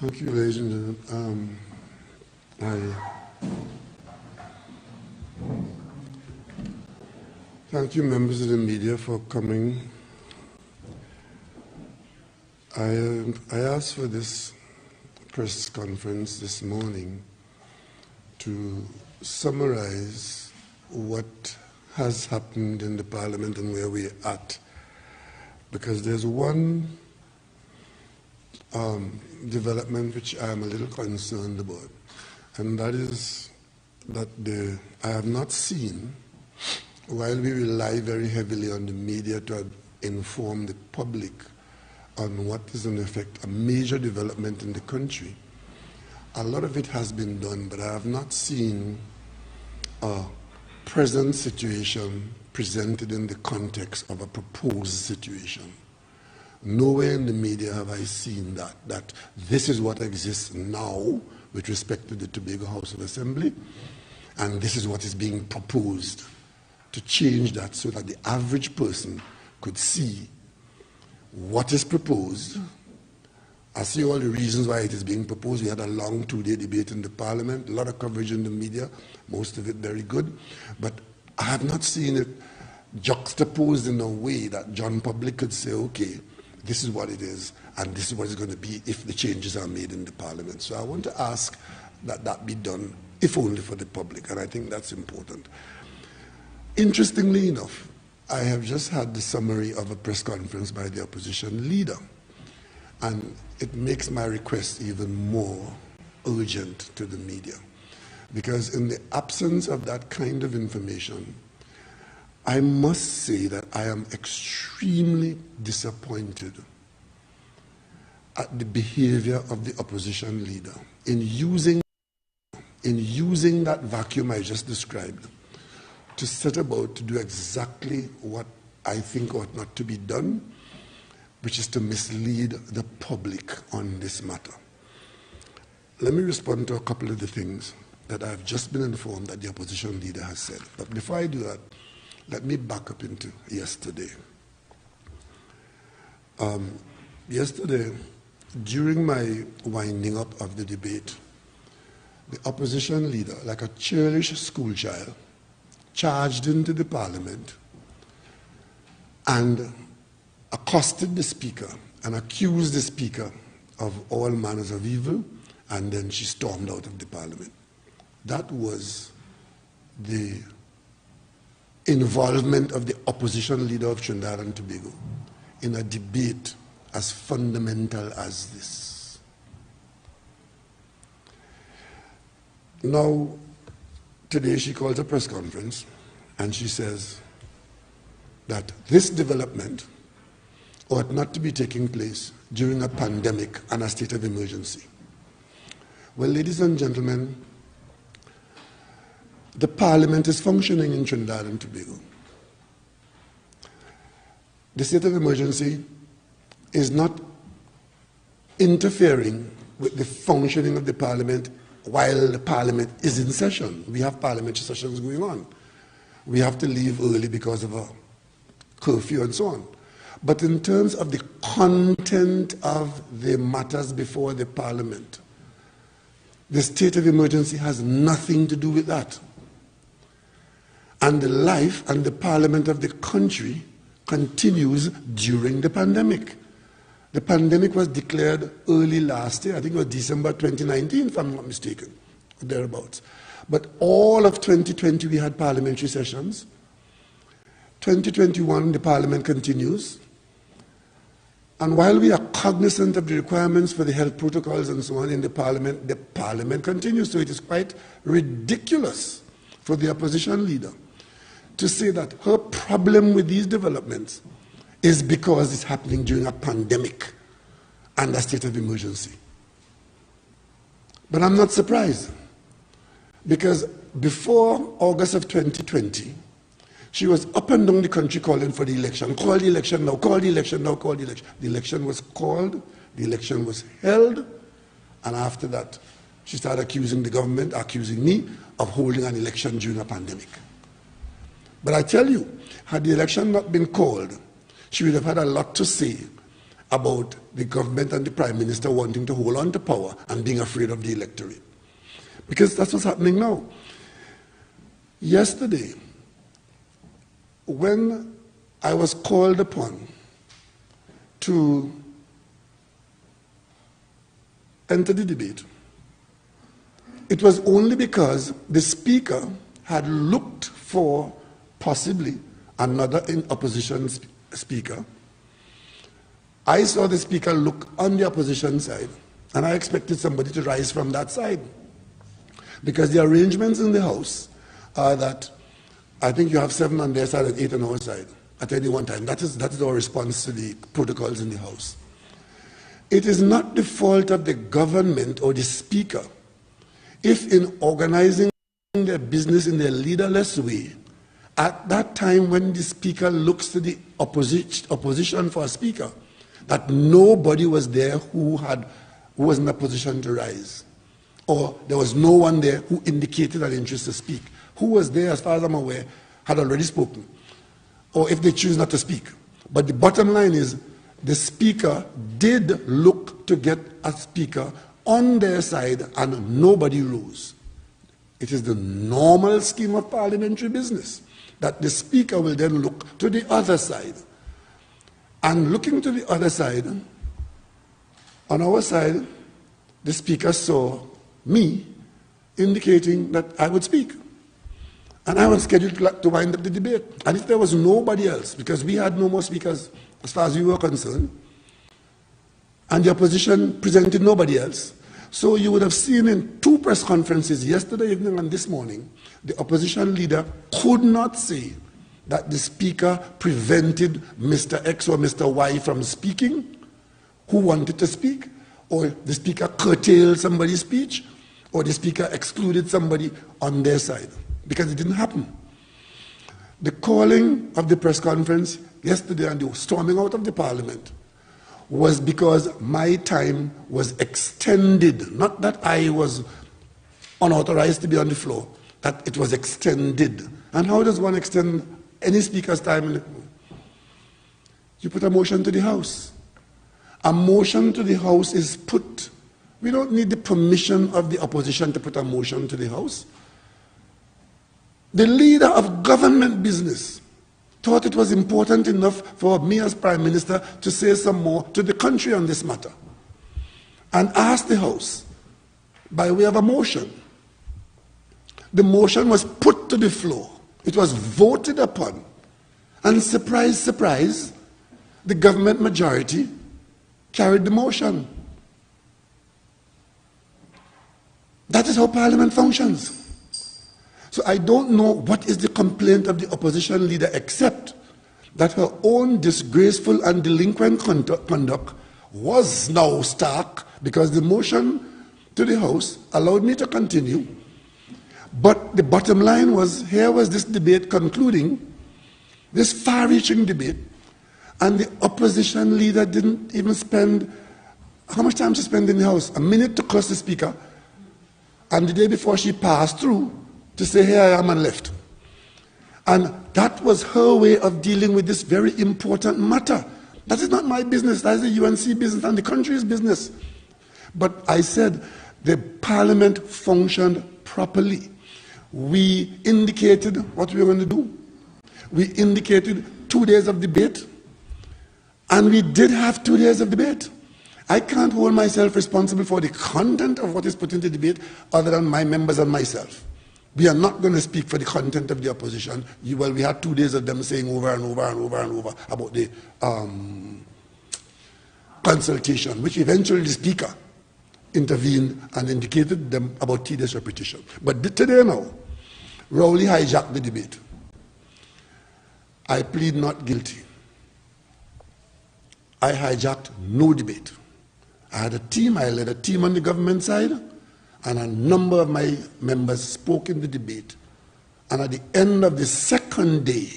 Thank you, ladies and gentlemen. Thank you, members of the media, for coming. I asked for this press conference this morning to summarize what has happened in the Parliament and where we're at, because there's one development which I'm a little concerned about, and that is that I have not seen, while we rely very heavily on the media to inform the public on what is in effect a major development in the country, a lot of it has been done, but I have not seen a present situation presented in the context of a proposed situation. Nowhere in the media have I seen that this is what exists now with respect to the Tobago House of Assembly, and this is what is being proposed to change that so that the average person could see what is proposed. I see all the reasons why it is being proposed. We had a long two-day debate in the Parliament, a lot of coverage in the media, most of it very good, but I have not seen it juxtaposed in a way that John Public could say, okay, this is what it is, and this is what it's going to be if the changes are made in the Parliament. So I want to ask that that be done, if only for the public, and I think that's important. Interestingly enough, I have just had the summary of a press conference by the opposition leader, and it makes my request even more urgent to the media, because in the absence of that kind of information, I must say that I am extremely disappointed at the behavior of the opposition leader in using that vacuum I just described to set about to do exactly what I think ought not to be done, which is to mislead the public on this matter. Let me respond to a couple of the things that I've just been informed that the opposition leader has said. But before I do that, let me back up into yesterday. Yesterday, during my winding up of the debate, the opposition leader, like a churlish schoolchild, charged into the Parliament and accosted the Speaker and accused the Speaker of all manners of evil, and then she stormed out of the Parliament. That was the involvement of the opposition leader of Trinidad and Tobago in a debate as fundamental as this. Now, today she calls a press conference and she says that this development ought not to be taking place during a pandemic and a state of emergency. Well, ladies and gentlemen, the Parliament is functioning in Trinidad and Tobago. The state of emergency is not interfering with the functioning of the Parliament while the Parliament is in session. We have parliamentary sessions going on. We have to leave early because of a curfew and so on. But in terms of the content of the matters before the Parliament, the state of emergency has nothing to do with that. And the life and the Parliament of the country continues during the pandemic. The pandemic was declared early last year. I think it was December 2019, if I'm not mistaken, or thereabouts. But all of 2020 we had parliamentary sessions. 2021 the Parliament continues. And while we are cognizant of the requirements for the health protocols and so on in the Parliament continues. So it is quite ridiculous for the opposition leader to say that her problem with these developments is because it's happening during a pandemic and a state of emergency. But I'm not surprised, because before August of 2020, she was up and down the country calling for the election. Call the election now, call the election now, call the election. The election was called, the election was held, and after that, she started accusing the government, accusing me of holding an election during a pandemic. But I tell you, had the election not been called, she would have had a lot to say about the government and the Prime Minister wanting to hold on to power and being afraid of the electorate. Because that's what's happening now. Yesterday, when I was called upon to enter the debate, it was only because the Speaker had looked for possibly another opposition speaker. I saw the Speaker look on the opposition side, and I expected somebody to rise from that side. Because the arrangements in the House are that I think you have 7 on their side and 8 on our side at any one time. That is our response to the protocols in the House. It is not the fault of the government or the Speaker if in organizing their business in their leaderless way, at that time when the Speaker looks to the opposition for a Speaker, that nobody was there who was in a position to rise. Or there was no one there who indicated an interest to speak. Who was there, as far as I'm aware, had already spoken. Or if they choose not to speak. But the bottom line is, the Speaker did look to get a speaker on their side and nobody rose. It is the normal scheme of parliamentary business that the Speaker will then look to the other side. And looking to the other side, on our side, the Speaker saw me indicating that I would speak. And I was scheduled to wind up the debate. And if there was nobody else, because we had no more speakers as far as we were concerned, and the opposition presented nobody else, so you would have seen in 2 press conferences yesterday evening and this morning, the opposition leader could not say that the Speaker prevented Mr. X or Mr. Y from speaking, who wanted to speak, or the Speaker curtailed somebody's speech, or the Speaker excluded somebody on their side, because it didn't happen. The calling of the press conference yesterday and the storming out of the Parliament was because my time was extended, not that I was unauthorized to be on the floor, that it was extended. And how does one extend any speaker's time? You put a motion to the House. A motion to the House is put. We don't need the permission of the opposition to put a motion to the House. The leader of government business thought it was important enough for me as Prime Minister to say some more to the country on this matter, and asked the House by way of a motion. The motion was put to the floor. It was voted upon. And surprise, surprise, the government majority carried the motion. That is how Parliament functions. So I don't know what is the complaint of the opposition leader, except that her own disgraceful and delinquent conduct was now stark, because the motion to the House allowed me to continue. But the bottom line was, here was this debate concluding, this far-reaching debate, and the opposition leader didn't even spend, how much time she spent in the House? A minute to curse the Speaker. And the day before, she passed through to say, here I am, and left. And that was her way of dealing with this very important matter. That is not my business. That is the UNC business and the country's business. But I said the Parliament functioned properly. We indicated what we were going to do. We indicated 2 days of debate. And we did have 2 days of debate. I can't hold myself responsible for the content of what is put into debate other than my members and myself. We are not going to speak for the content of the opposition. Well, we had 2 days of them saying over and over and over and over about the consultation, which eventually the Speaker intervened and indicated them about tedious repetition. But today now, Rowley hijacked the debate. I plead not guilty. I hijacked no debate. I had a team, I led a team on the government side, and a number of my members spoke in the debate. And at the end of the second day,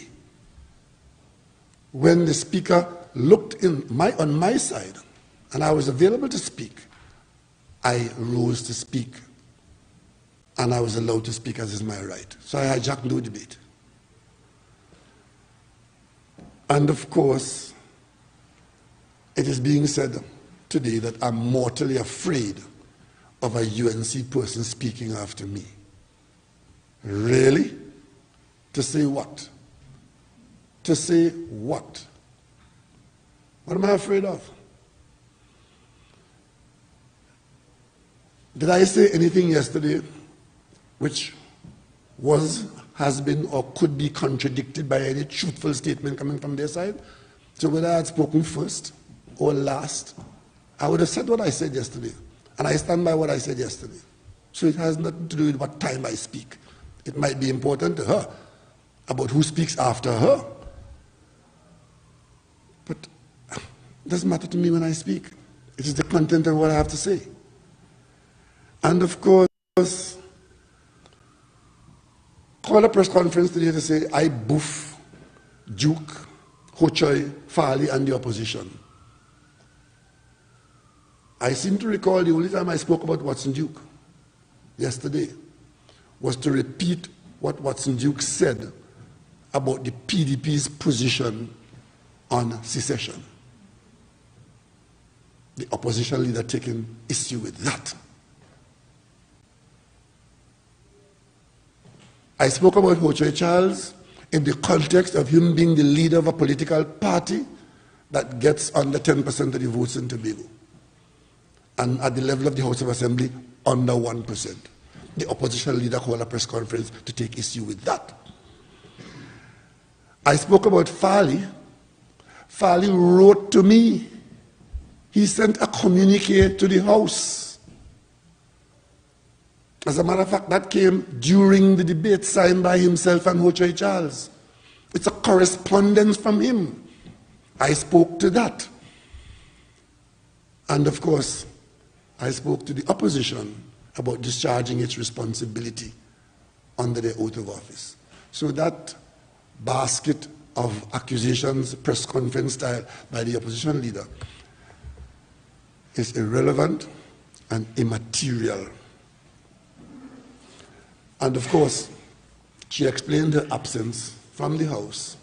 when the Speaker looked on my side, and I was available to speak, I rose to speak. And I was allowed to speak, as is my right. So I hijacked no debate. And of course, It is being said today that I'm mortally afraid of a UNC person speaking after me. Really? To say what? To say what? What am I afraid of? Did I say anything yesterday which has been, or could be contradicted by any truthful statement coming from their side? So whether I had spoken first or last, I would have said what I said yesterday. And I stand by what I said yesterday. So it has nothing to do with what time I speak. It might be important to her about who speaks after her. But it doesn't matter to me when I speak. It is the content of what I have to say. And of course, call a press conference today to say, I boof Duke, Hochoy, Farley, and the opposition. I seem to recall the only time I spoke about Watson Duke yesterday was to repeat what Watson Duke said about the PDP's position on secession. The opposition leader taking issue with that. I spoke about Hochoy Charles in the context of him being the leader of a political party that gets under 10% of the votes in Tobago. And at the level of the House of Assembly, under 1%. The opposition leader called a press conference to take issue with that. I spoke about Farley. Farley wrote to me. He sent a communique to the House. As a matter of fact, that came during the debate signed by himself and Hochoy Charles. It's a correspondence from him. I spoke to that. And of course, I spoke to the opposition about discharging its responsibility under their oath of office. So that basket of accusations, press conference style, by the opposition leader is irrelevant and immaterial. And of course, she explained her absence from the House,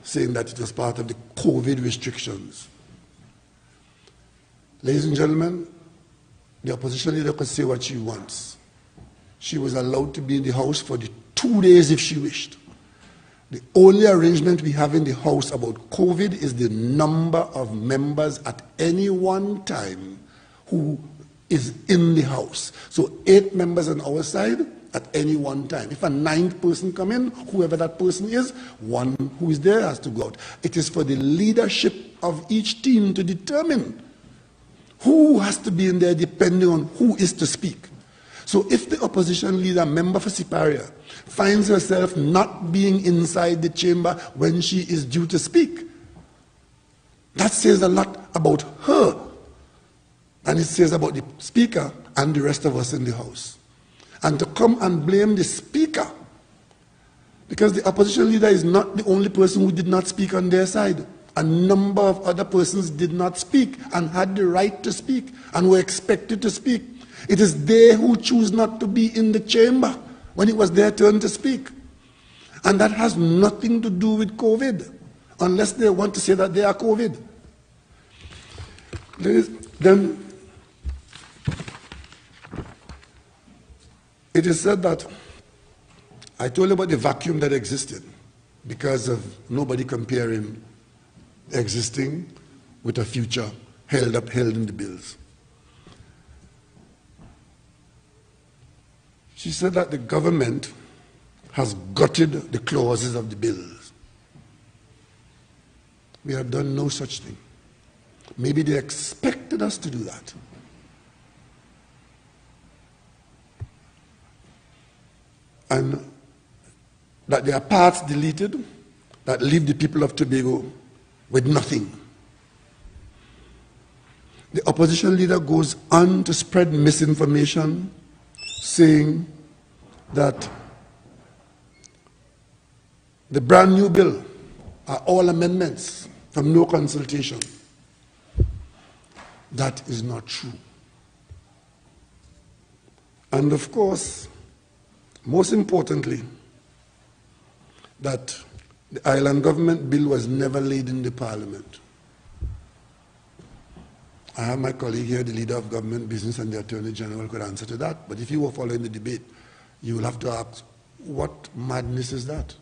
saying that it was part of the COVID restrictions. Ladies and gentlemen, the opposition leader could say what she wants. She was allowed to be in the House for the 2 days if she wished. The only arrangement we have in the House about COVID is the number of members at any one time who is in the House. So 8 members on our side at any one time. If a 9th person come in, whoever that person is, one who is there has to go out. It is for the leadership of each team to determine who has to be in there depending on who is to speak. So if the opposition leader, member for Siparia, finds herself not being inside the chamber when she is due to speak, that says a lot about her. And it says about the speaker and the rest of us in the House. And to come and blame the speaker, because the opposition leader is not the only person who did not speak on their side. A number of other persons did not speak and had the right to speak and were expected to speak. It is they who choose not to be in the chamber when it was their turn to speak. And that has nothing to do with COVID, unless they want to say that they are COVID. Then it is said that I told you about the vacuum that existed because of nobody comparing existing with a future held in the bills. She said that the government has gutted the clauses of the bills. We have done no such thing. Maybe they expected us to do that. And that there are parts deleted that leave the people of Tobago with nothing. The opposition leader goes on to spread misinformation, saying that the brand new bill are all amendments from no consultation. That is not true. And of course, most importantly, that the island government bill was never laid in the parliament. I have my colleague here, the leader of government business and the Attorney General could answer to that. But if you were following the debate, you will have to ask, what madness is that?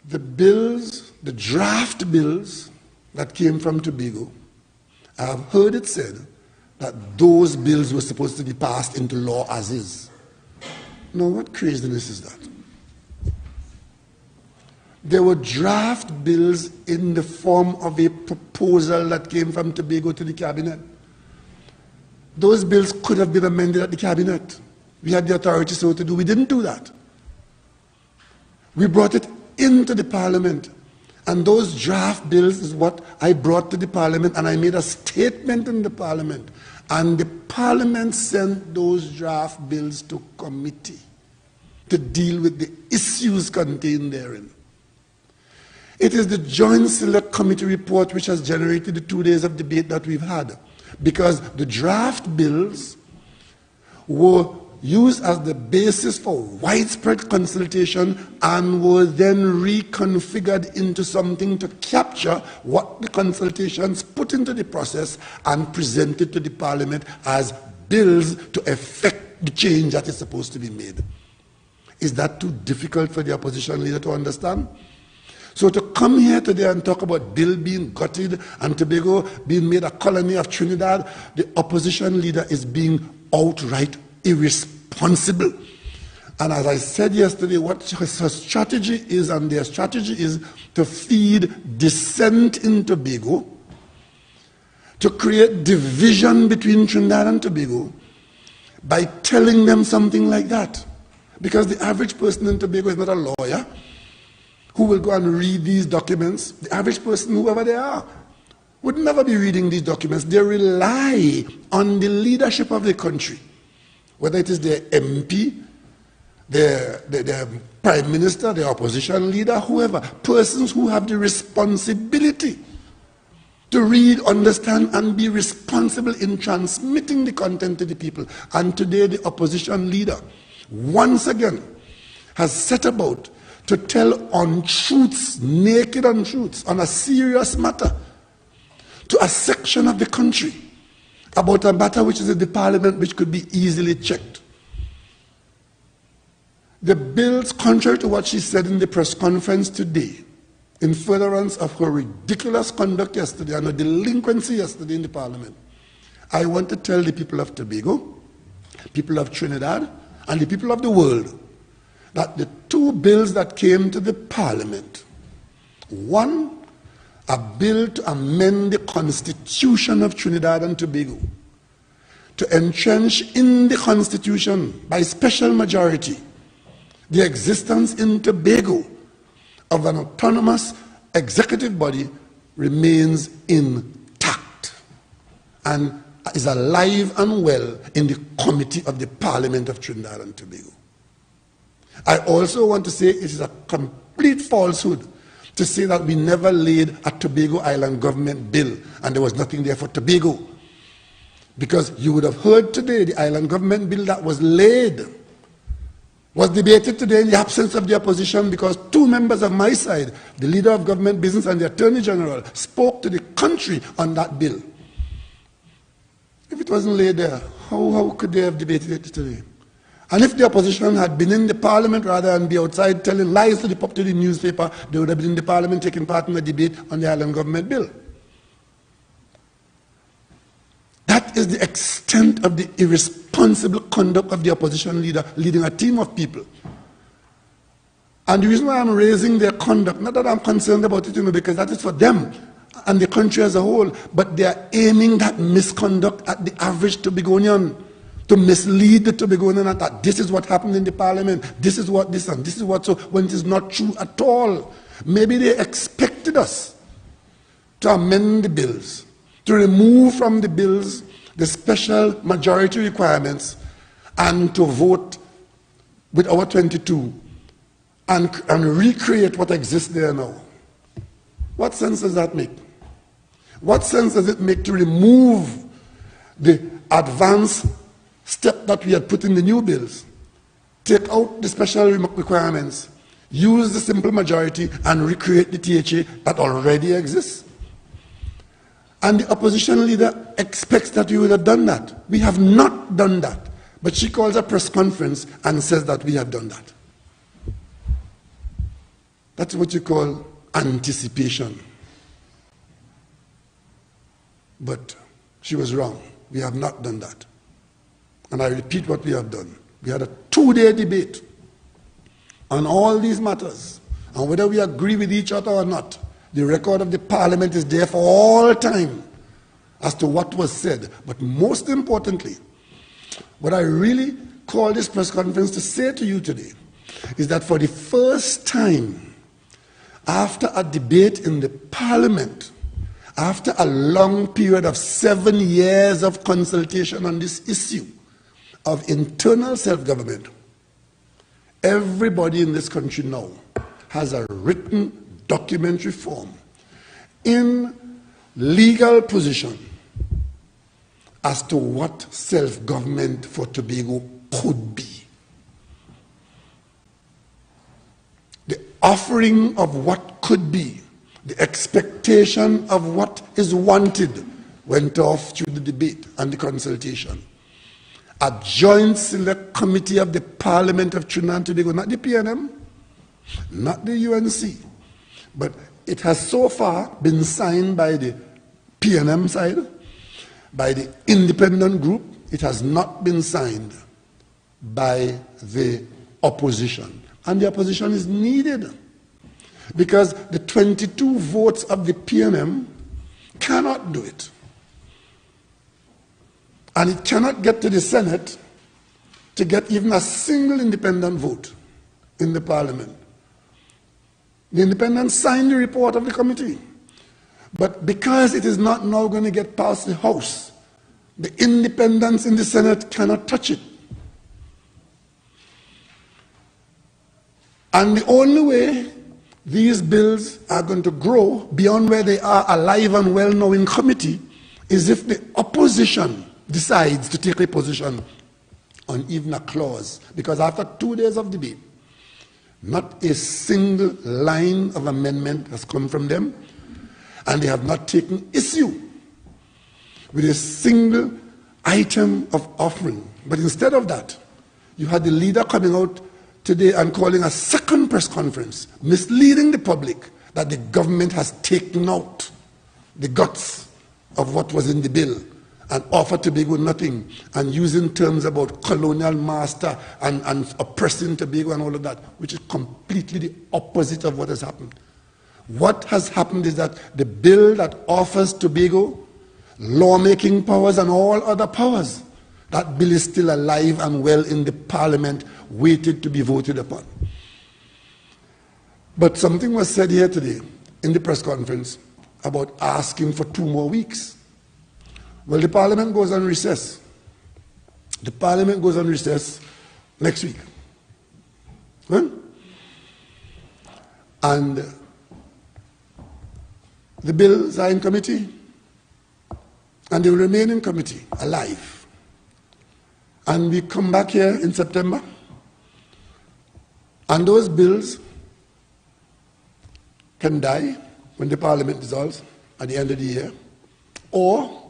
The bills, the draft bills that came from Tobago, I have heard it said that those bills were supposed to be passed into law as is. Now, what craziness is that? There were draft bills in the form of a proposal that came from Tobago to the cabinet. Those bills could have been amended at the cabinet. We had the authority so to do. We didn't do that. We brought it into the parliament. And those draft bills is what I brought to the parliament, and I made a statement in the parliament. And the parliament sent those draft bills to committee to deal with the issues contained therein. It is the Joint Select Committee report which has generated the 2 days of debate that we've had, because the draft bills were used as the basis for widespread consultation and were then reconfigured into something to capture what the consultations put into the process and presented to the parliament as bills to effect the change that is supposed to be made. Is that too difficult for the opposition leader to understand? So to come here today and talk about bill being gutted and Tobago being made a colony of Trinidad, the opposition leader is being outright irresponsible. And as I said yesterday, what her strategy is, and their strategy is to feed dissent in Tobago, to create division between Trinidad and Tobago by telling them something like that. Because the average person in Tobago is not a lawyer who will go and read these documents. The average person, whoever they are, would never be reading these documents. They rely on the leadership of the country, whether it is their MP, their prime minister, their opposition leader, whoever, persons who have the responsibility to read, understand, and be responsible in transmitting the content to the people. And today the opposition leader, once again, has set about to tell untruths, naked untruths, on a serious matter to a section of the country about a matter which is in the parliament which could be easily checked. The bills, contrary to what she said in the press conference today, in furtherance of her ridiculous conduct yesterday and her delinquency yesterday in the parliament, I want to tell the people of Tobago, people of Trinidad, and the people of the world that the two bills that came to the parliament, one, a bill to amend the constitution of Trinidad and Tobago, to entrench in the constitution by special majority the existence in Tobago of an autonomous executive body, remains intact and is alive and well in the committee of the Parliament of Trinidad and Tobago. I also want to say it is a complete falsehood to say that we never laid a Tobago Island government bill and there was nothing there for Tobago. Because you would have heard today the island government bill that was laid was debated today in the absence of the opposition, because two members of my side, the leader of government business and the Attorney General, spoke to the country on that bill. If it wasn't laid there, how could they have debated it today? And if the opposition had been in the parliament rather than be outside telling lies to the newspaper, they would have been in the parliament taking part in the debate on the island government bill. That is the extent of the irresponsible conduct of the opposition leader leading a team of people. And the reason why I'm raising their conduct, not that I'm concerned about it, because that is for them and the country as a whole, but they are aiming that misconduct at the average Tobagonian, to mislead the Tobagonian that this is what happened in the parliament, this is what this and this is what so, when it is not true at all. Maybe they expected us to amend the bills, to remove from the bills the special majority requirements, and to vote with our 22 and recreate what exists there now. What sense does that make? What sense does it make to remove the advance step that we had put in the new bills, take out the special requirements, use the simple majority, and recreate the THA that already exists? And the opposition leader expects that we would have done that. We have not done that. But she calls a press conference and says that we have done that. That's what you call anticipation. But she was wrong. We have not done that. And I repeat what we have done. We had a 2-day debate on all these matters. And whether we agree with each other or not, the record of the Parliament is there for all time as to what was said. But most importantly, what I really call this press conference to say to you today is that for the first time, after a debate in the Parliament, after a long period of 7 years of consultation on this issue of internal self-government, everybody in this country now has a written documentary form in legal position as to what self-government for Tobago could be. The offering of what could be, the expectation of what is wanted went off through the debate and the consultation. A joint select committee of the Parliament of Trinidad and Tobago, not the PNM, not the UNC, but it has so far been signed by the PNM side, by the independent group. It has not been signed by the opposition. And the opposition is needed because the 22 votes of the PNM cannot do it. And it cannot get to the Senate to get even a single independent vote in the Parliament. The independents signed the report of the committee. But because it is not now going to get past the House, the independents in the Senate cannot touch it. And the only way these bills are going to grow beyond where they are alive and well now in committee is if the opposition decides to take a position on even a clause. Because after 2 days of debate, not a single line of amendment has come from them, and they have not taken issue with a single item of offering. But instead of that, you had the leader coming out today and calling a second press conference, misleading the public that the government has taken out the guts of what was in the bill and offered Tobago nothing, and using terms about colonial master and oppressing Tobago and all of that, which is completely the opposite of what has happened. What has happened is that the bill that offers Tobago lawmaking powers and all other powers, that bill is still alive and well in the Parliament, waited to be voted upon. But something was said here today in the press conference about asking for 2 more weeks. Well, the Parliament goes on recess. The Parliament goes on recess next week. Huh? And the bills are in committee, and they will remain in committee, alive. And we come back here in September, and those bills can die when the Parliament dissolves at the end of the year, or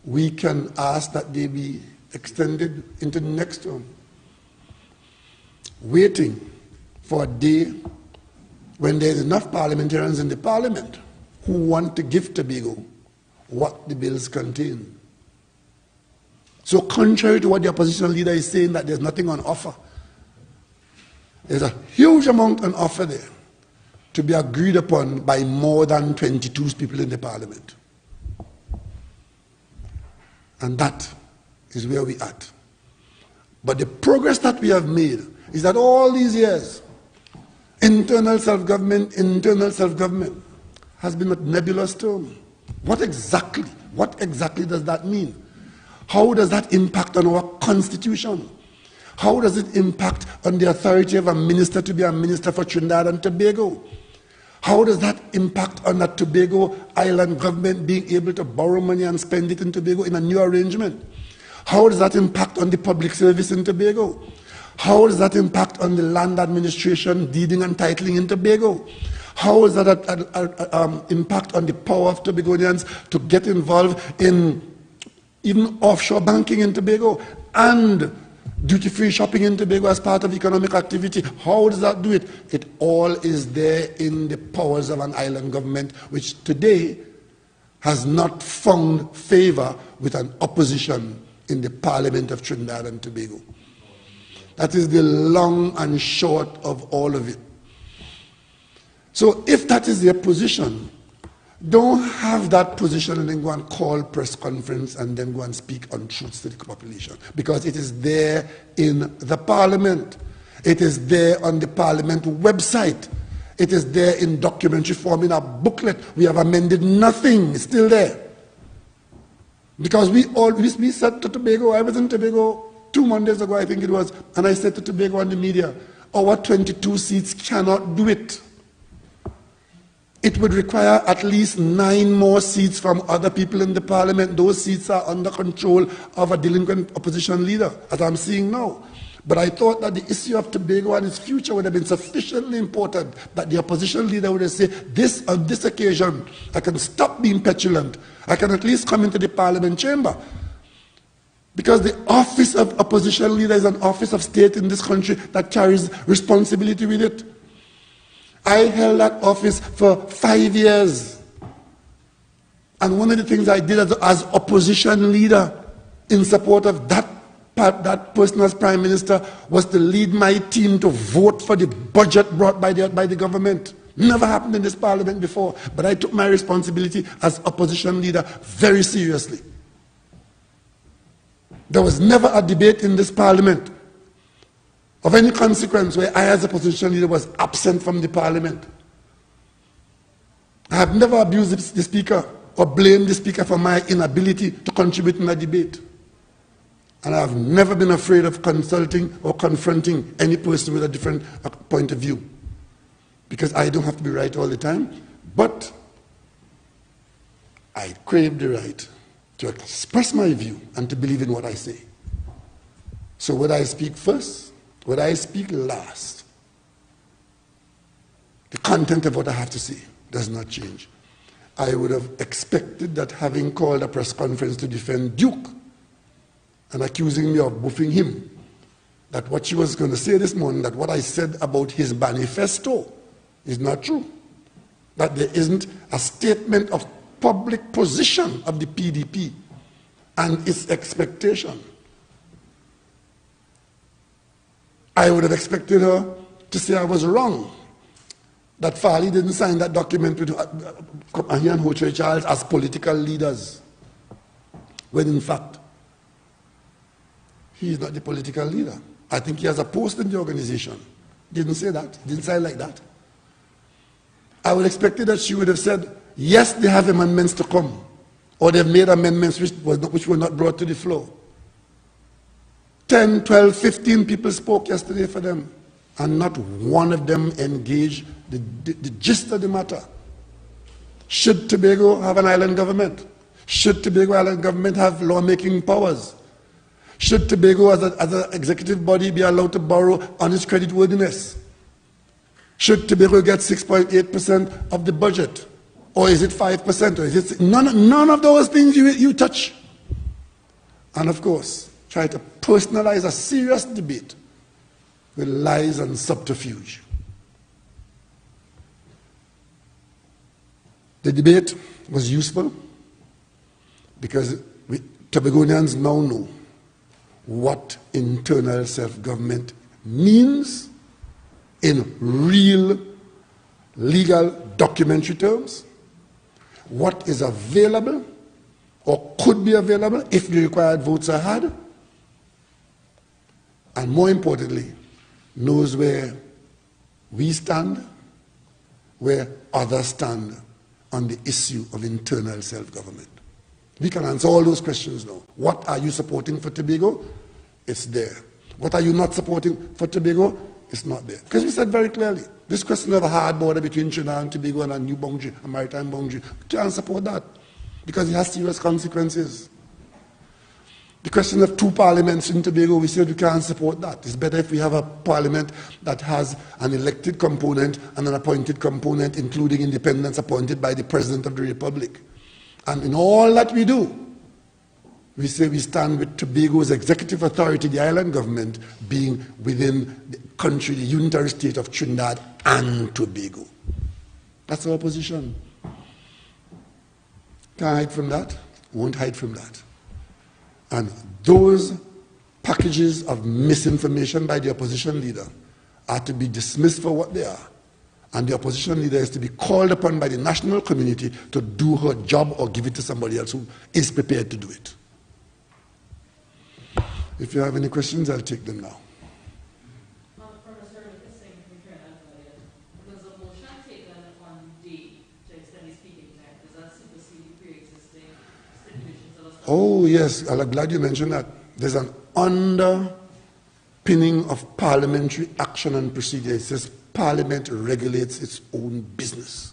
we can ask that they be extended into the next term, waiting for a day when there is enough parliamentarians in the Parliament who want to give Tobago what the bills contain. So contrary to what the opposition leader is saying, that there's nothing on offer, there's a huge amount on offer there to be agreed upon by more than 22 people in the Parliament. And that is where we are at. But the progress that we have made is that all these years, internal self-government has been a nebulous term. What exactly does that mean? How does that impact on our constitution? How does it impact on the authority of a minister to be a minister for Trinidad and Tobago? How does that impact on the Tobago Island government being able to borrow money and spend it in Tobago in a new arrangement? How does that impact on the public service in Tobago? How does that impact on the land administration, deeding and titling in Tobago? How is that an impact on the power of Tobagonians to get involved in even offshore banking in Tobago and duty-free shopping in Tobago as part of economic activity? How does that do it? It all is there in the powers of an island government, which today has not found favor with an opposition in the Parliament of Trinidad and Tobago. That is the long and short of all of it. So if that is their position, don't have that position and then go and call press conference and then go and speak untruths to the population, because it is there in the Parliament. It is there on the Parliament website. It is there in documentary form in a booklet. We have amended nothing. It's still there. Because we said to Tobago, I was in Tobago 2 Mondays ago, I think it was, and I said to Tobago on the media, our 22 seats cannot do it. It would require at least 9 more seats from other people in the Parliament. Those seats are under control of a delinquent opposition leader, as I'm seeing now. But I thought that the issue of Tobago and its future would have been sufficiently important that the opposition leader would have said, this, on this occasion, I can stop being petulant. I can at least come into the Parliament chamber. Because the office of opposition leader is an office of state in this country that carries responsibility with it. I held that office for 5 years. And one of the things I did as opposition leader in support of that person as Prime Minister was to lead my team to vote for the budget brought by the government. Never happened in this Parliament before. But I took my responsibility as opposition leader very seriously. There was never a debate in this Parliament of any consequence where I as opposition leader was absent from the Parliament. I have never abused the Speaker or blamed the Speaker for my inability to contribute in a debate. And I have never been afraid of consulting or confronting any person with a different point of view. Because I don't have to be right all the time, but I crave the right to express my view and to believe in what I say. So whether I speak first, whether I speak last, the content of what I have to say does not change. I would have expected that, having called a press conference to defend Duke and accusing me of buffing him, that what she was going to say this morning, that what I said about his manifesto is not true. That there isn't a statement of public position of the PDP and its expectation. I would have expected her to say I was wrong, that Farley didn't sign that document with he and Hoche Charles as political leaders, when in fact he is not the political leader. I think he has a post in the organization. Didn't say that, didn't say like that. I would have expected that she would have said, yes, they have amendments to come, or they've made amendments which were not brought to the floor. 10, 12, 15 people spoke yesterday for them, and not one of them engaged the gist of the matter. Should Tobago have an island government? Should Tobago Island government have lawmaking powers? Should Tobago as an executive body be allowed to borrow on its creditworthiness? Should Tobago get 6.8% of the budget? Or is it 5%? Or is it none of those things you touch? And of course, try to personalize a serious debate with lies and subterfuge. The debate was useful because Tobagonians now know what internal self-government means in real legal documentary terms, what is available or could be available if the required votes are had, and more importantly, knows where we stand, where others stand on the issue of internal self-government. We can answer all those questions now. What are you supporting for Tobago? It's there. What are you not supporting for Tobago? It's not there. Because we said very clearly, this question of a hard border between Trinidad and Tobago and a new boundary, a maritime boundary, we can't support that because it has serious consequences. The question of two parliaments in Tobago, we said we can't support that. It's better if we have a parliament that has an elected component and an appointed component, including independents appointed by the President of the Republic. And in all that we do, we say we stand with Tobago's executive authority, the island government, being within the country, the unitary state of Trinidad and Tobago. That's our position. Can't hide from that, won't hide from that. And those packages of misinformation by the opposition leader are to be dismissed for what they are. And the opposition leader is to be called upon by the national community to do her job or give it to somebody else who is prepared to do it. If you have any questions, I'll take them now. Was the motion taken on D to extend the speaking time? Does that supersede the pre-existing stipulations of the... Oh, yes. I'm glad you mentioned that. There's an underpinning of parliamentary action and procedure. It says Parliament regulates its own business.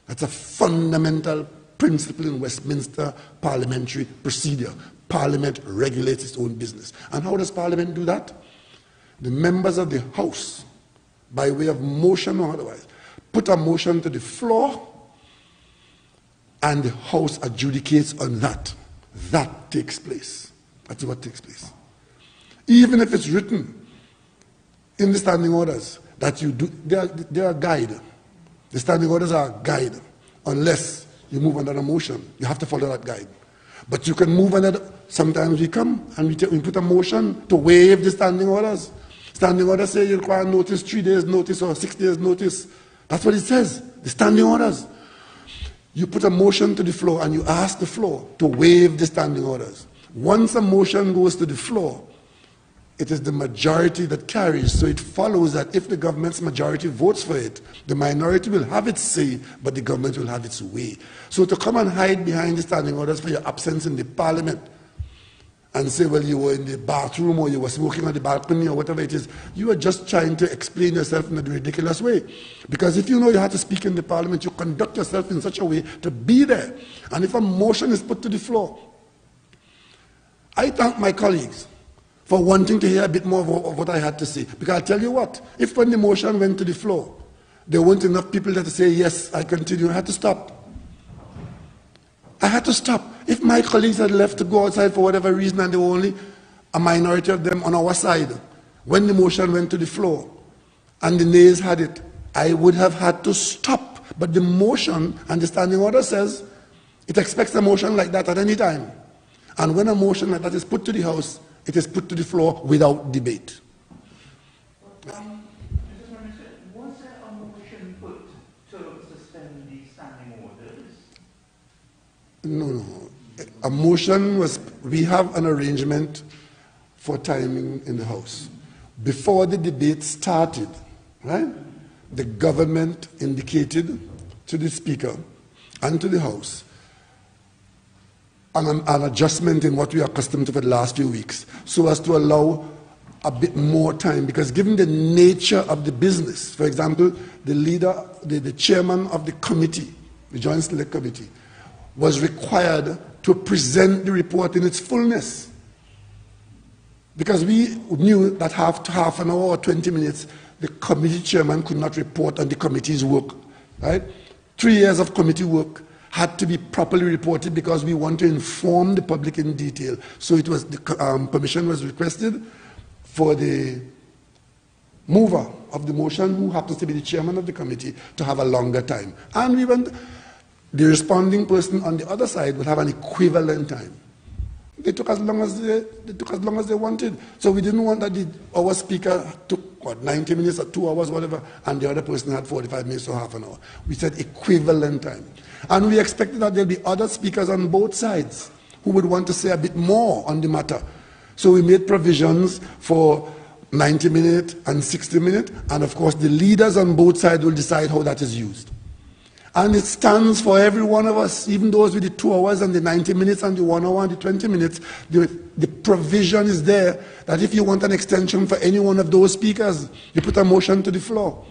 That's a fundamental principle in Westminster parliamentary procedure. Parliament regulates its own business. And how does Parliament do that? The members of the House, by way of motion or otherwise, put a motion to the floor, and the House adjudicates on that. That takes place. That's what takes place. Even if it's written in the standing orders that you do, they are a guide. The standing orders are a guide. Unless you move under a motion, you have to follow that guide. But you can move under, sometimes we come and we put a motion to waive the standing orders. Standing orders say you require notice, 3 days notice or 6 days notice. That's what it says, the standing orders. You put a motion to the floor and you ask the floor to waive the standing orders. Once a motion goes to the floor, it is the majority that carries. So it follows that if the government's majority votes for it, the minority will have its say, but the government will have its way. So to come and hide behind the standing orders for your absence in the parliament and say, well, you were in the bathroom or you were smoking on the balcony or whatever it is, you are just trying to explain yourself in a ridiculous way. Because if you know you have to speak in the parliament, you conduct yourself in such a way to be there. And if a motion is put to the floor, I thank my colleagues for wanting to hear a bit more of what I had to say. Because I'll tell you what, if when the motion went to the floor, there weren't enough people there to say, yes, I continue, I had to stop. I had to stop. If my colleagues had left to go outside for whatever reason, and there were only a minority of them on our side, when the motion went to the floor, and the nays had it, I would have had to stop. But the motion and the standing order says, it expects a motion like that at any time. And when a motion like that is put to the House, it is put to the floor without debate. Was there a motion put to suspend the standing orders? No. A motion was, we have an arrangement for timing in the House. Before the debate started, right, the government indicated to the Speaker and to the House an adjustment in what we are accustomed to for the last few weeks, so as to allow a bit more time, because given the nature of the business, for example, the leader, the chairman of the committee, the Joint Select Committee, was required to present the report in its fullness. Because we knew that half an hour or 20 minutes, the committee chairman could not report on the committee's work, right? 3 years of committee work had to be properly reported because we want to inform the public in detail. So it was, the permission was requested for the mover of the motion, who happens to be the chairman of the committee, to have a longer time. And we went, the responding person on the other side would have an equivalent time. They took as long as they wanted. So we didn't want that our speaker took, 90 minutes or 2 hours, whatever, and the other person had 45 minutes or half an hour. We said equivalent time. And we expected that there'll be other speakers on both sides who would want to say a bit more on the matter. So we made provisions for 90 minutes and 60 minutes, and of course the leaders on both sides will decide how that is used. And it stands for every one of us, even those with the 2 hours and the 90 minutes and the 1 hour and the 20 minutes, the provision is there that if you want an extension for any one of those speakers, you put a motion to the floor.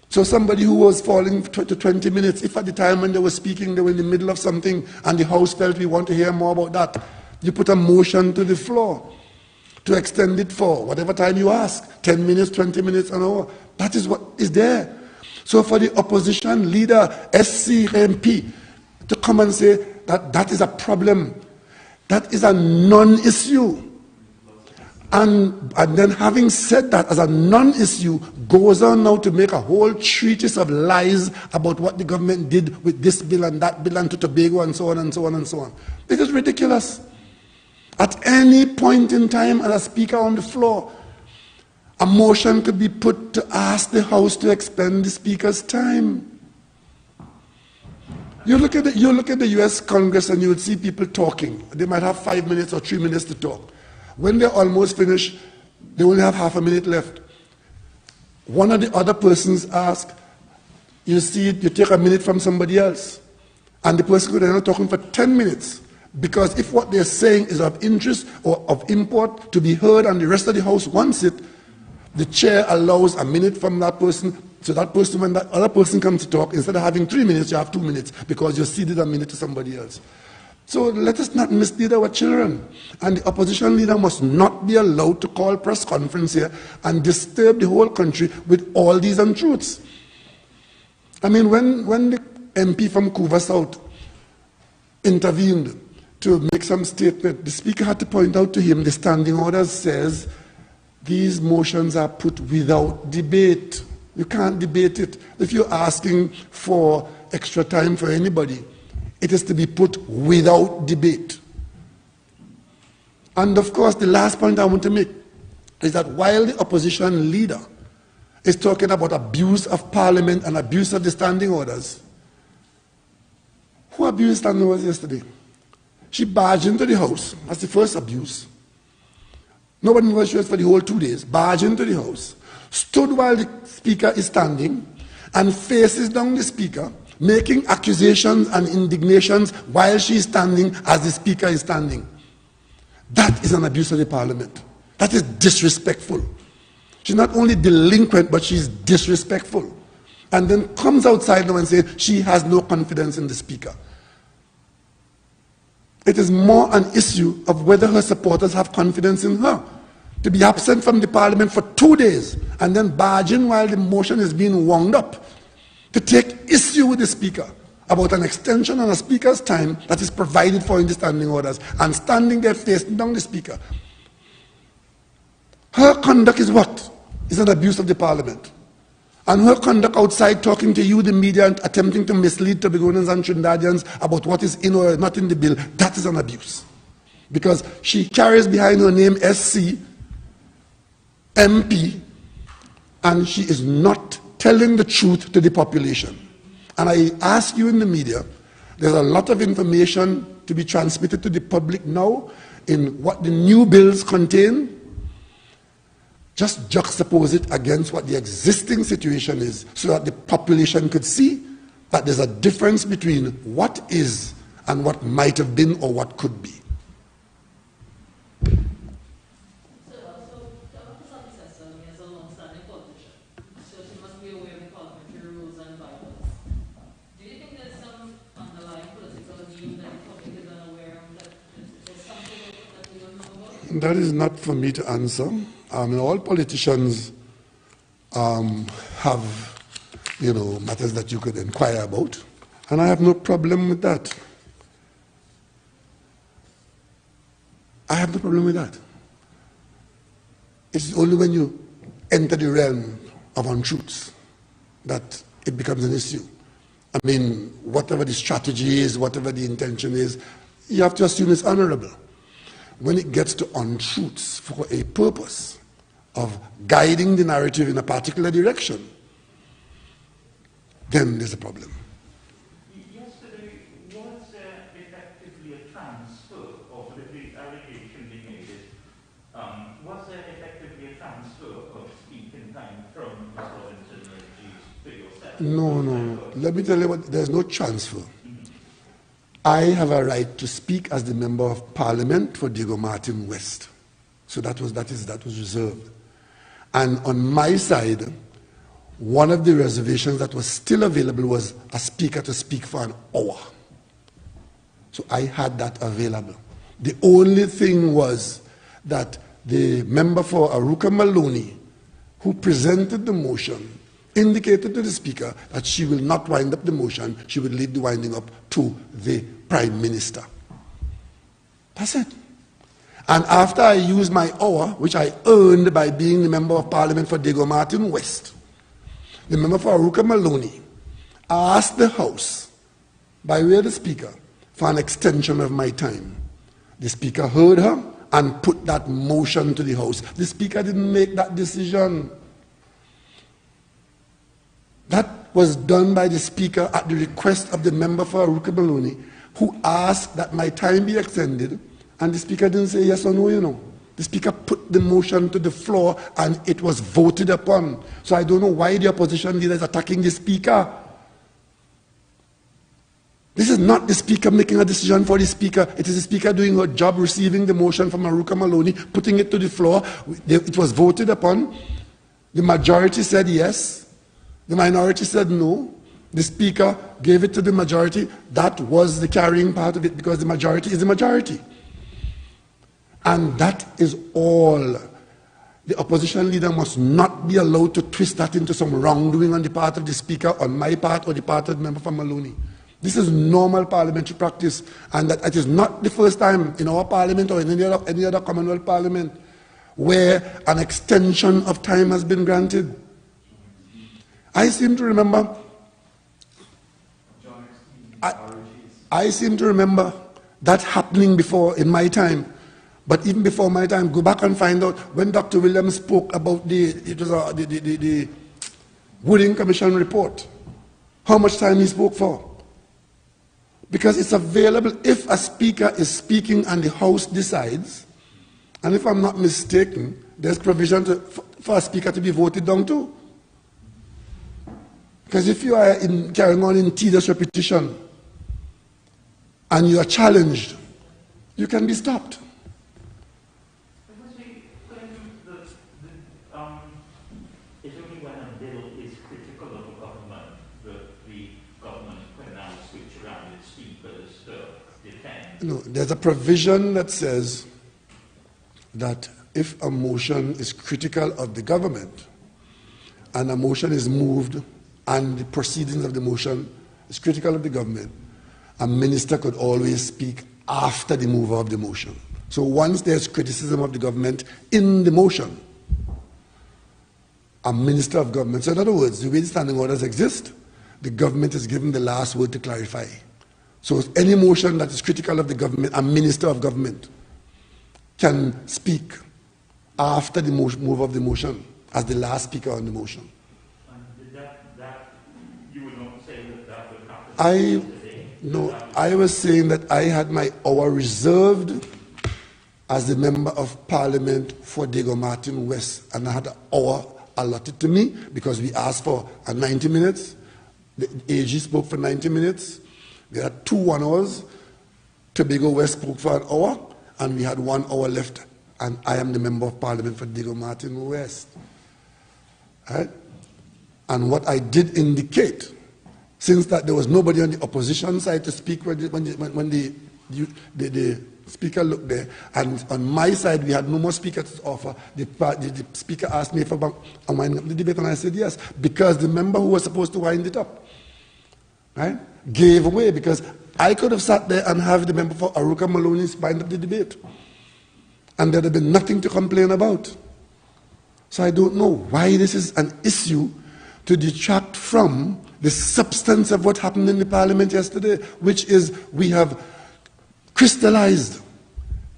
So somebody who was falling to 20 minutes, if at the time when they were speaking, they were in the middle of something, and the House felt we want to hear more about that, You put a motion to the floor to extend it for whatever time you ask, 10 minutes, 20 minutes, an hour. That is what is there. So for the opposition leader, SC MP, to come and say that that is a problem, that is a non-issue. And then having said that as a non-issue, goes on now to make a whole treatise of lies about what the government did with this bill and that bill and to Tobago and so on and so on and so on. It is ridiculous. At any point in time, as a speaker on the floor, a motion could be put to ask the House to expend the speaker's time. You look at the US Congress and you would see people talking. They might have 5 minutes or 3 minutes to talk. When they're almost finished, they only have half a minute left. One of the other persons asks, you see, you take a minute from somebody else, and the person could end up talking for 10 minutes. Because if what they're saying is of interest or of import to be heard and the rest of the House wants it, the chair allows a minute from that person. So that person, when that other person comes to talk, instead of having 3 minutes, you have 2 minutes because you ceded a minute to somebody else. So let us not mislead our children. And the opposition leader must not be allowed to call press conference here and disturb the whole country with all these untruths. I mean, when the MP from Couva South intervened to make some statement, the speaker had to point out to him the standing order says these motions are put without debate. You can't debate it. If you're asking for extra time for anybody, it is to be put without debate. And of course, the last point I want to make is that while the opposition leader is talking about abuse of parliament and abuse of the standing orders, who abused standing orders yesterday? She barged into the House. That's the first abuse. Nobody was sure for the whole 2 days. Barged into the House, stood while the speaker is standing, and faces down the speaker, making accusations and indignations while she is standing as the speaker is standing. That is an abuse of the parliament. That is disrespectful. She's not only delinquent, but she's disrespectful. And then comes outside now and says she has no confidence in the speaker. It is more an issue of whether her supporters have confidence in her. To be absent from the parliament for 2 days and then barge in while the motion is being wound up, to take issue with the speaker about an extension on a speaker's time that is provided for in the standing orders, and standing there facing down the speaker. Her conduct is what? Is an abuse of the parliament. And her conduct outside talking to you, the media, and attempting to mislead Tobagonians and Trinidadians about what is in or not in the bill, that is an abuse. Because she carries behind her name SC, MP, and she is not telling the truth to the population. And I ask you in the media, there's a lot of information to be transmitted to the public now in what the new bills contain. Just juxtapose it against what the existing situation is so that the population could see that there's a difference between what is and what might have been or what could be. That is not for me to answer. All politicians have, matters that you could inquire about, and I have no problem with that. I have no problem with that. It's only when you enter the realm of untruths that it becomes an issue. I mean, whatever the strategy is, whatever the intention is, you have to assume it's honorable. When it gets to untruths for a purpose of guiding the narrative in a particular direction, then there's a problem. Yesterday, was there effectively a transfer of the allegation being made? Was there effectively a transfer of speaking time from Ms. Robinson to yourself? No. Let me tell you what, there's no transfer. I have a right to speak as the Member of Parliament for Diego Martin West. So that was reserved. And on my side, one of the reservations that was still available was a speaker to speak for an hour. So I had that available. The only thing was that the member for Aruka Maloney, who presented the motion, indicated to the Speaker that she will not wind up the motion, she would leave the winding up to the Prime Minister. That's it. And after I used my hour, which I earned by being the Member of Parliament for Diego Martin West, the member for Aruka Maloney asked the House, by way of the Speaker, for an extension of my time. The Speaker heard her and put that motion to the House. The Speaker didn't make that decision. That was done by the Speaker at the request of the member for Aruka Maloney, who asked that my time be extended, and the Speaker didn't say yes or no, you know. The Speaker put the motion to the floor and it was voted upon. So I don't know why the opposition leader is attacking the Speaker. This is not the Speaker making a decision for the Speaker. It is the Speaker doing her job, receiving the motion from Aruka Maloney, putting it to the floor. It was voted upon. The majority said yes. The minority said no. The Speaker gave it to the majority. That was the carrying part of it, because the majority is the majority. And that is all. The opposition leader must not be allowed to twist that into some wrongdoing on the part of the Speaker, on my part, or the part of the member from Maloney. This is normal parliamentary practice, and that it is not the first time in our parliament or in any other Commonwealth parliament where an extension of time has been granted. I seem to remember, I seem to remember that happening before in my time. But even before my time, go back and find out when Dr. Williams spoke about the Wooding Commission report, how much time he spoke for. Because it's available if a Speaker is speaking and the House decides, and if I'm not mistaken, there's provision for a Speaker to be voted down too. Because if you are carrying on in tedious repetition and you are challenged, you can be stopped. It's only when a bill is critical of a government that the government can now switch around its speakers to defend. No, there's a provision that says that if a motion is critical of the government and a motion is moved and the proceedings of the motion is critical of the government, a minister could always speak after the mover of the motion. So once there's criticism of the government in the motion, a minister of government, so in other words, the way the standing orders exist, the government is given the last word to clarify. So any motion that is critical of the government, a minister of government can speak after the move of the motion as the last speaker on the motion. And you would not say that would happen today? No, I was saying that I had my hour reserved as the Member of Parliament for Diego Martin West, and I had an hour allotted to me because we asked for 90 minutes. The AG spoke for 90 minutes. We had 2 1 hours. Tobago West spoke for an hour, and we had 1 hour left. And I am the Member of Parliament for Diego Martin West. Right? And what I did indicate, since that there was nobody on the opposition side to speak when the Speaker looked there, and on my side we had no more speakers to offer, the Speaker asked me if I'm winding up the debate, and I said yes, because the member who was supposed to wind it up, right, gave away, because I could have sat there and have the member for Aruka Maloney wind up the debate, and there'd have been nothing to complain about. So I don't know why this is an issue to detract from the substance of what happened in the Parliament yesterday, which is we have crystallized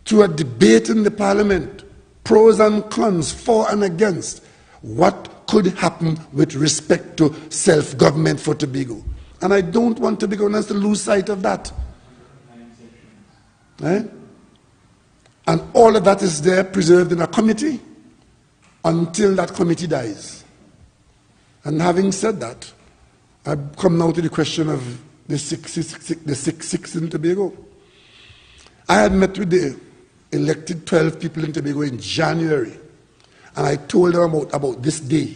through a debate in the Parliament, pros and cons, for and against, what could happen with respect to self-government for Tobago. And I don't want Tobagoans to lose sight of that. Right? And all of that is there preserved in a committee until that committee dies. And having said that, I come now to the question of the 6 in Tobago. I had met with the elected 12 people in Tobago in January, and I told them about this day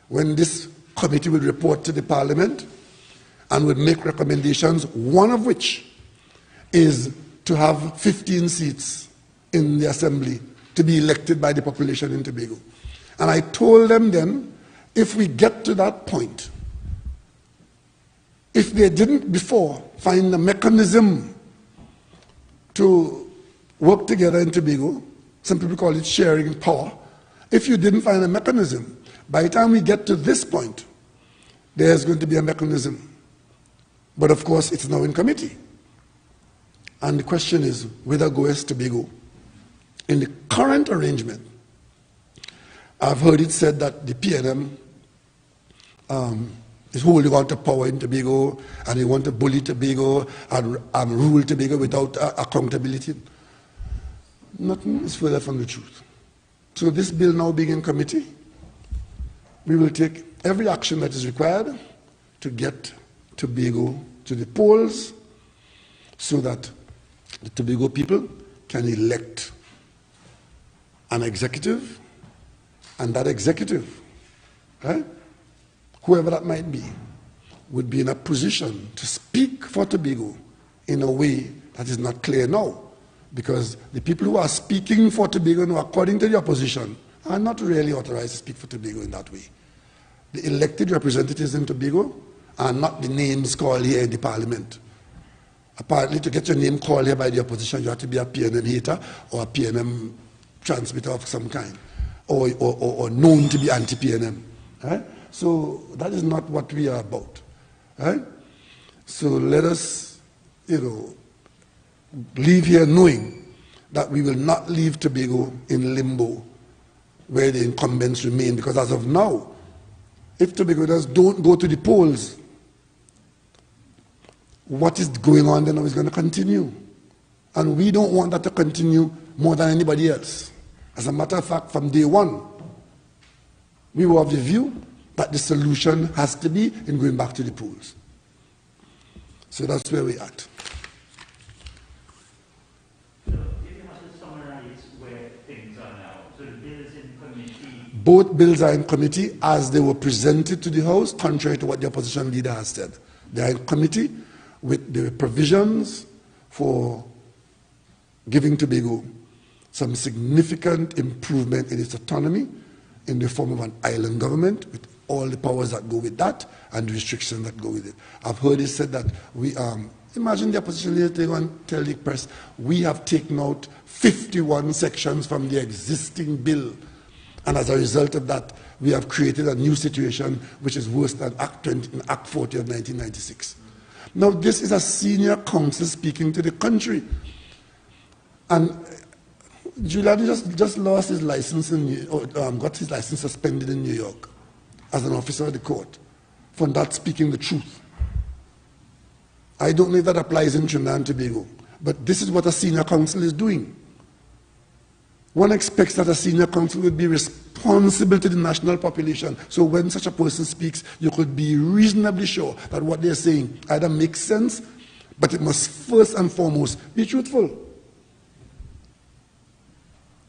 when this committee would report to the Parliament and would make recommendations, one of which is to have 15 seats in the assembly to be elected by the population in Tobago. And I told them then, if we get to that point, if they didn't before find a mechanism to work together in Tobago, some people call it sharing power, if you didn't find a mechanism, by the time we get to this point, there's going to be a mechanism. But of course, it's now in committee. And the question is, whither goes Tobago? In the current arrangement, I've heard it said that the PNM is holding on to power in Tobago, and they want to bully Tobago and rule Tobago without accountability. Nothing is further from the truth. So this bill now being in committee, we will take every action that is required to get Tobago to the polls so that the Tobago people can elect an executive, and that executive, whoever that might be, would be in a position to speak for Tobago in a way that is not clear now. Because the people who are speaking for Tobago now, according to the opposition, are not really authorized to speak for Tobago in that way. The elected representatives in Tobago are not the names called here in the parliament. Apparently, to get your name called here by the opposition, you have to be a PNM hater or a PNM transmitter of some kind, or known to be anti-PNM. Right? So that is not what we are about. Right? So let us, leave here knowing that we will not leave Tobago in limbo where the incumbents remain, because as of now, if Tobagoans don't go to the polls, what is going on then is going to continue. And we don't want that to continue more than anybody else. As a matter of fact, from day one, we were of the view that the solution has to be in going back to the polls. So that's where we're at. So if you have to summarize where things are now, so the bill is in committee. Both bills are in committee as they were presented to the House, contrary to what the opposition leader has said. They are in committee with the provisions for giving Tobago some significant improvement in its autonomy in the form of an island government with all the powers that go with that and the restrictions that go with it. I've heard it said that we, imagine the opposition leader, they go and tell the press, we have taken out 51 sections from the existing bill. And as a result of that, we have created a new situation which is worse than Act 40 of 1996. Now, this is a senior counsel speaking to the country. And Giuliani just lost his license, got his license suspended in New York as an officer of the court for not speaking the truth. I don't know if that applies in Trinidad and Tobago, but this is what a senior counsel is doing. One expects that a senior counsel would be responsible to the national population. So when such a person speaks, you could be reasonably sure that what they're saying either makes sense, but it must first and foremost be truthful.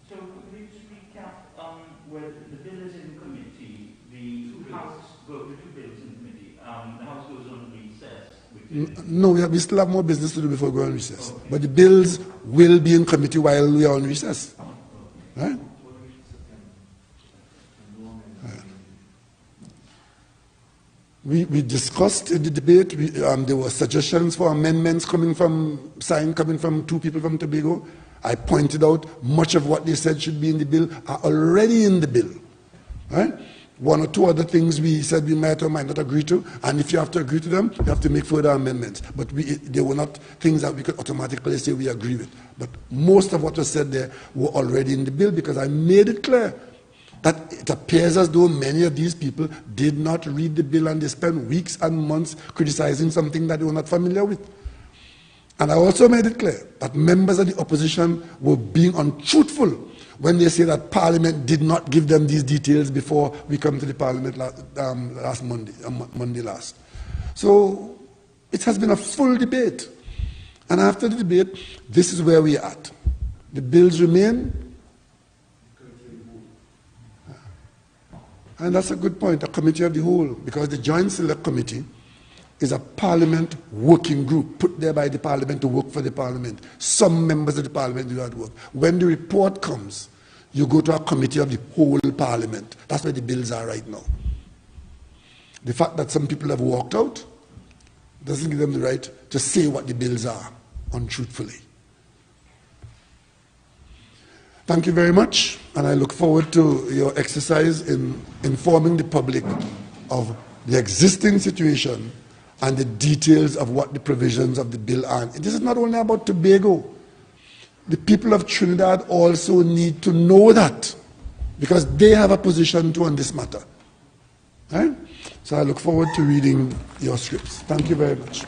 So could we just recap where the bill is in committee, the House goes, the two bills in committee, the House goes on recess. No, we still have more business to do before we go on recess. Okay. But the bills will be in committee while we are on recess. Right? We discussed in the debate, there were suggestions for amendments coming from two people from Tobago. I pointed out much of what they said should be in the bill are already in the bill. Right? One or two other things we said we might or might not agree to, and if you have to agree to them, you have to make further amendments. But they were not things that we could automatically say we agree with. But most of what was said there were already in the bill, because I made it clear that it appears as though many of these people did not read the bill and they spent weeks and months criticizing something that they were not familiar with. And I also made it clear that members of the opposition were being untruthful when they say that Parliament did not give them these details before we come to the Parliament last Monday last. So it has been a full debate. And after the debate, this is where we are at. The bills remain. And that's a good point, a committee of the whole, because the Joint Select Committee is a parliament working group put there by the parliament to work for the parliament. Some members of the parliament do that work. When the report comes, you go to a committee of the whole parliament. That's where the bills are right now. The fact that some people have walked out doesn't give them the right to say what the bills are untruthfully. Thank you very much, and I look forward to your exercise in informing the public of the existing situation and the details of what the provisions of the bill are. This is not only about Tobago. The people of Trinidad also need to know that, because they have a position too on this matter. Right? So I look forward to reading your scripts. Thank you very much.